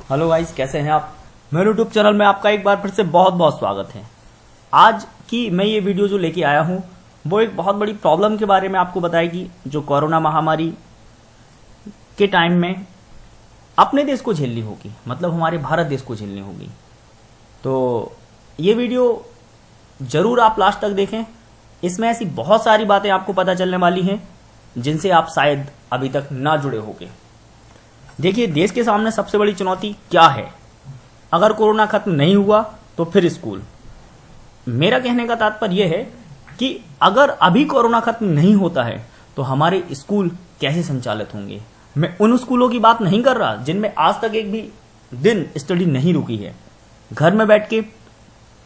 Hello guys, कैसे हैं आप। मेरे यूट्यूब चैनल में आपका एक बार फिर से बहुत बहुत स्वागत है। आज की मैं ये वीडियो जो लेके आया हूँ वो एक बहुत बड़ी प्रॉब्लम के बारे में आपको बताएगी, जो कोरोना महामारी के टाइम में अपने देश को झेलनी होगी, मतलब हमारे भारत देश को झेलनी होगी। तो ये वीडियो जरूर आप लास्ट तक देखें। इसमें ऐसी बहुत सारी बातें आपको पता चलने वाली हैं जिनसे आप शायद अभी तक ना जुड़े होंगे। देखिए, देश के सामने सबसे बड़ी चुनौती क्या है। अगर कोरोना खत्म नहीं हुआ तो फिर स्कूल। मेरा कहने का तात्पर्य यह है कि अगर अभी कोरोना खत्म नहीं होता है तो हमारे स्कूल कैसे संचालित होंगे। मैं उन स्कूलों की बात नहीं कर रहा जिनमें आज तक एक भी दिन स्टडी नहीं रुकी है। घर में बैठ के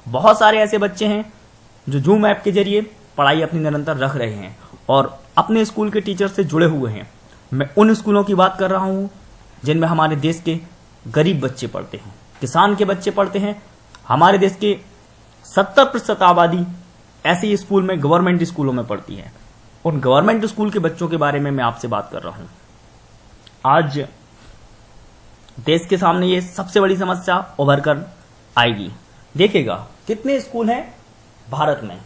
बहुत सारे ऐसे बच्चे हैं जो जूम ऐप के जरिए पढ़ाई अपनी निरंतर रख रहे हैं और अपने स्कूल के टीचर से जुड़े हुए हैं। मैं उन स्कूलों की बात कर रहा हूं जिनमें हमारे देश के गरीब बच्चे पढ़ते हैं, किसान के बच्चे पढ़ते हैं। हमारे देश के 70% आबादी ऐसे ही स्कूल में, गवर्नमेंट स्कूलों में पढ़ती है। उन गवर्नमेंट स्कूल के बच्चों के बारे में मैं आपसे बात कर रहा हूं। आज देश के सामने ये सबसे बड़ी समस्या उभर कर आएगी। देखिएगा कितने स्कूल हैं भारत में।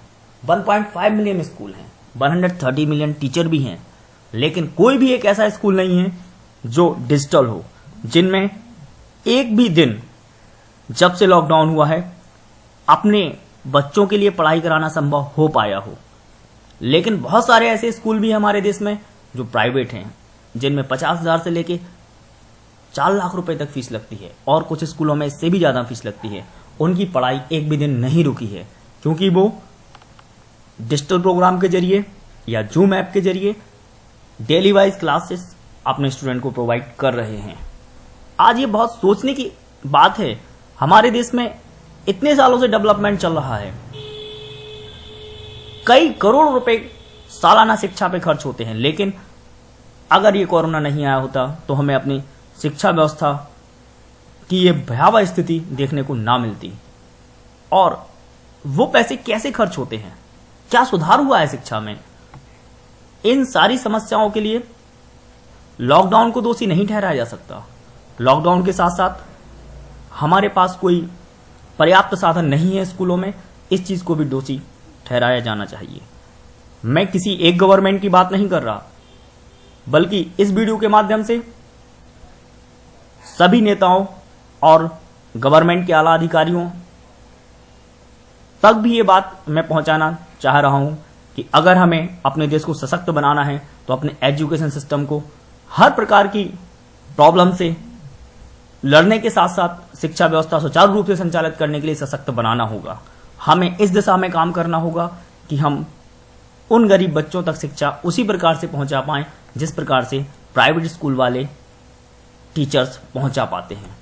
1.5 मिलियन स्कूल हैं, 130 मिलियन टीचर भी हैं, लेकिन कोई भी एक ऐसा स्कूल नहीं है जो डिजिटल हो, जिनमें एक भी दिन जब से लॉकडाउन हुआ है अपने बच्चों के लिए पढ़ाई कराना संभव हो पाया हो। लेकिन बहुत सारे ऐसे स्कूल भी हमारे देश में जो प्राइवेट हैं, जिनमें 50,000 से लेके 4 लाख रुपए तक फीस लगती है और कुछ स्कूलों में इससे भी ज्यादा फीस लगती है। उनकी पढ़ाई एक भी दिन नहीं रुकी है क्योंकि वो डिजिटल प्रोग्राम के जरिए या जूम ऐप के जरिए डेली वाइज क्लासेस अपने स्टूडेंट को प्रोवाइड कर रहे हैं। आज ये बहुत सोचने की बात है। हमारे देश में इतने सालों से डेवलपमेंट चल रहा है, कई करोड़ रुपए सालाना शिक्षा पे खर्च होते हैं, लेकिन अगर ये कोरोना नहीं आया होता तो हमें अपनी शिक्षा व्यवस्था की ये भयावह स्थिति देखने को ना मिलती। और वो पैसे कैसे खर्च होते हैं, क्या सुधार हुआ है शिक्षा में। इन सारी समस्याओं के लिए लॉकडाउन को दोषी नहीं ठहराया जा सकता। लॉकडाउन के साथ साथ हमारे पास कोई पर्याप्त साधन नहीं है स्कूलों में, इस चीज को भी दोषी ठहराया जाना चाहिए। मैं किसी एक गवर्नमेंट की बात नहीं कर रहा, बल्कि इस वीडियो के माध्यम से सभी नेताओं और गवर्नमेंट के आला अधिकारियों तक भी ये बात मैं पहुंचाना चाह रहा हूं कि अगर हमें अपने देश को सशक्त बनाना है तो अपने एजुकेशन सिस्टम को हर प्रकार की प्रॉब्लम से लड़ने के साथ साथ शिक्षा व्यवस्था सुचारू रूप से संचालित करने के लिए सशक्त बनाना होगा। हमें इस दिशा में काम करना होगा कि हम उन गरीब बच्चों तक शिक्षा उसी प्रकार से पहुंचा पाएं जिस प्रकार से प्राइवेट स्कूल वाले टीचर्स पहुंचा पाते हैं।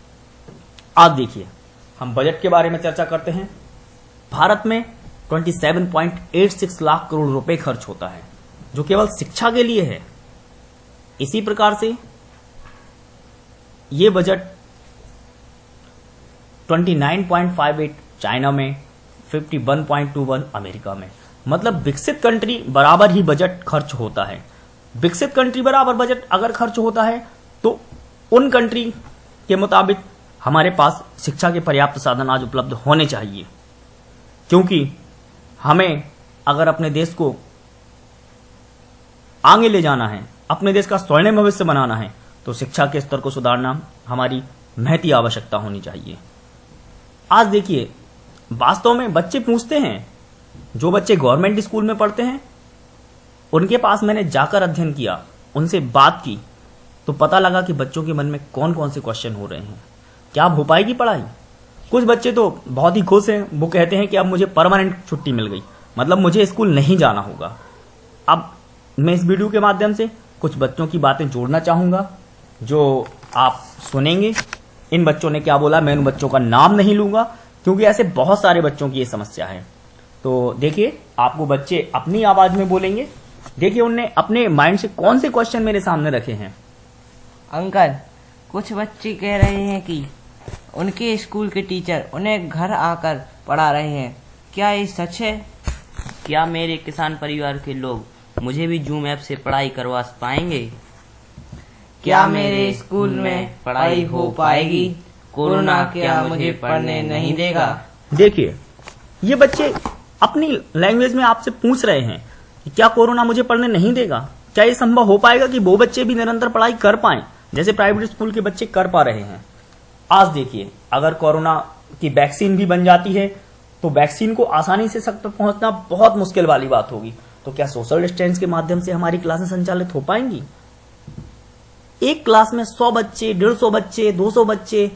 आज देखिए, हम बजट के बारे में चर्चा करते हैं। भारत में 27.86 लाख करोड़ रुपए खर्च होता है जो केवल शिक्षा के लिए है। इसी प्रकार से ये बजट 29.58 चाइना में, 51.21 अमेरिका में, मतलब विकसित कंट्री बराबर ही बजट खर्च होता है। विकसित कंट्री बराबर बजट अगर खर्च होता है तो उन कंट्री के मुताबिक हमारे पास शिक्षा के पर्याप्त साधन आज उपलब्ध होने चाहिए, क्योंकि हमें अगर अपने देश को आगे ले जाना है, अपने देश का स्वर्णिम भविष्य बनाना है, तो शिक्षा के स्तर को सुधारना हमारी महती आवश्यकता होनी चाहिए। आज देखिए, वास्तव में बच्चे पूछते हैं, जो बच्चे गवर्नमेंट स्कूल में पढ़ते हैं उनके पास मैंने जाकर अध्ययन किया, उनसे बात की, तो पता लगा कि बच्चों के मन में कौन कौन से क्वेश्चन हो रहे हैं। क्या अब हो पाएगी पढ़ाई। कुछ बच्चे तो बहुत ही खुश हैं, वो कहते हैं कि अब मुझे परमानेंट छुट्टी मिल गई, मतलब मुझे स्कूल नहीं जाना होगा। अब मैं इस वीडियो के माध्यम से कुछ बच्चों की बातें जोड़ना चाहूंगा जो आप सुनेंगे। इन बच्चों ने क्या बोला, मैं उन बच्चों का नाम नहीं लूंगा क्योंकि ऐसे बहुत सारे बच्चों की ये समस्या है। तो देखिए, आपको बच्चे अपनी आवाज में बोलेंगे। देखिए उनने अपने माइंड से कौन से क्वेश्चन मेरे सामने रखे हैं। अंकल, कुछ बच्चे कह रहे हैं कि उनके स्कूल के टीचर उन्हें घर आकर पढ़ा रहे हैं, क्या ये सच है? क्या मेरे किसान परिवार के लोग मुझे भी जूम ऐप से पढ़ाई करवा पाएंगे? क्या मेरे स्कूल में पढ़ाई हो पाएगी? कोरोना क्या मुझे पढ़ने नहीं देगा? देखिए, ये बच्चे अपनी लैंग्वेज में आपसे पूछ रहे हैं कि क्या कोरोना मुझे पढ़ने नहीं देगा। क्या ये संभव हो पाएगा कि वो बच्चे भी निरंतर पढ़ाई कर पाएं जैसे प्राइवेट स्कूल के बच्चे कर पा रहे हैं? आज देखिए, अगर कोरोना की वैक्सीन भी बन जाती है तो वैक्सीन को आसानी से सब तक पहुंचना बहुत मुश्किल वाली बात होगी। तो क्या सोशल डिस्टेंस के माध्यम से हमारी क्लासें संचालित हो पाएंगी? एक क्लास में 100 बच्चे, 150 बच्चे, 200 बच्चे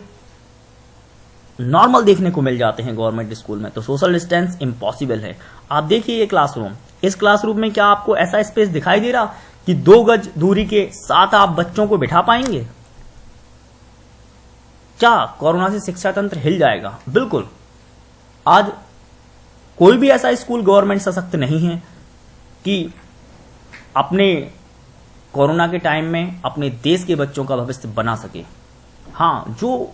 नॉर्मल देखने को मिल जाते हैं गवर्नमेंट स्कूल में, तो सोशल डिस्टेंस इम्पॉसिबल है। आप देखिए ये क्लासरूम, इस क्लासरूम में क्या आपको ऐसा स्पेस दिखाई दे रहा कि 2 गज दूरी के साथ आप बच्चों को बिठा पाएंगे? क्या कोरोना से शिक्षा तंत्र हिल जाएगा? बिल्कुल। आज कोई भी ऐसा स्कूल गवर्नमेंट सशक्त नहीं है कि अपने कोरोना के टाइम में अपने देश के बच्चों का भविष्य बना सके। हाँ, जो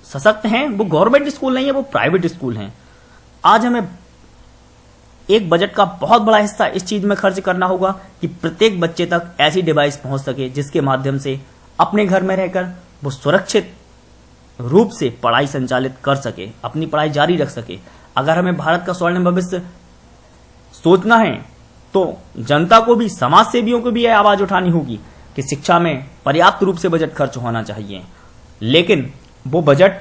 सशक्त हैं वो गवर्नमेंट स्कूल नहीं है, वो प्राइवेट स्कूल हैं। आज हमें एक बजट का बहुत बड़ा हिस्सा इस चीज में खर्च करना होगा कि प्रत्येक बच्चे तक ऐसी डिवाइस पहुंच सके जिसके माध्यम से अपने घर में रहकर वो सुरक्षित रूप से पढ़ाई संचालित कर सके, अपनी पढ़ाई जारी रख सके। अगर हमें भारत का स्वर्णिम भविष्य सोचना है तो जनता को भी, समाज सेवियों को भी यह आवाज उठानी होगी कि शिक्षा में पर्याप्त रूप से बजट खर्च होना चाहिए। लेकिन वो बजट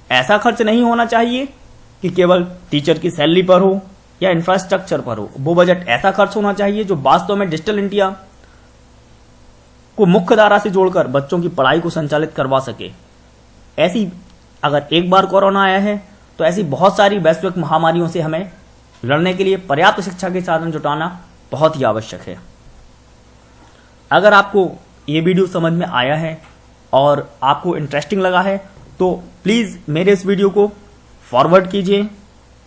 ऐसा खर्च नहीं होना चाहिए कि केवल टीचर की सैलरी पर हो या इंफ्रास्ट्रक्चर पर हो। वो बजट ऐसा खर्च होना चाहिए जो वास्तव में डिजिटल इंडिया को मुख्य धारा से जोड़कर बच्चों की पढ़ाई को संचालित करवा सके। ऐसी अगर एक बार कोरोना आया है तो ऐसी बहुत सारी वैश्विक महामारियों से हमें लड़ने के लिए पर्याप्त शिक्षा के साधन जुटाना बहुत ही आवश्यक है। अगर आपको ये वीडियो समझ में आया है और आपको इंटरेस्टिंग लगा है तो प्लीज मेरे इस वीडियो को फॉरवर्ड कीजिए,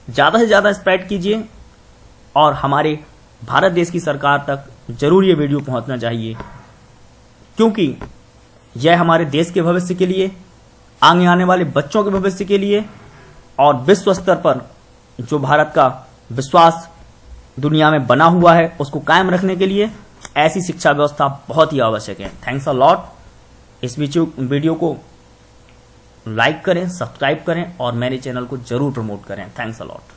ज्यादा से ज्यादा स्प्रेड कीजिए और हमारे भारत देश की सरकार तक जरूर ये वीडियो पहुंचना चाहिए, क्योंकि यह हमारे देश के भविष्य के लिए, आगे आने वाले बच्चों के भविष्य के लिए और विश्व स्तर पर जो भारत का विश्वास दुनिया में बना हुआ है उसको कायम रखने के लिए ऐसी शिक्षा व्यवस्था बहुत ही आवश्यक है। Thanks a lot. इस वीडियो को लाइक करें, सब्सक्राइब करें और मेरे चैनल को जरूर प्रमोट करें। Thanks a lot.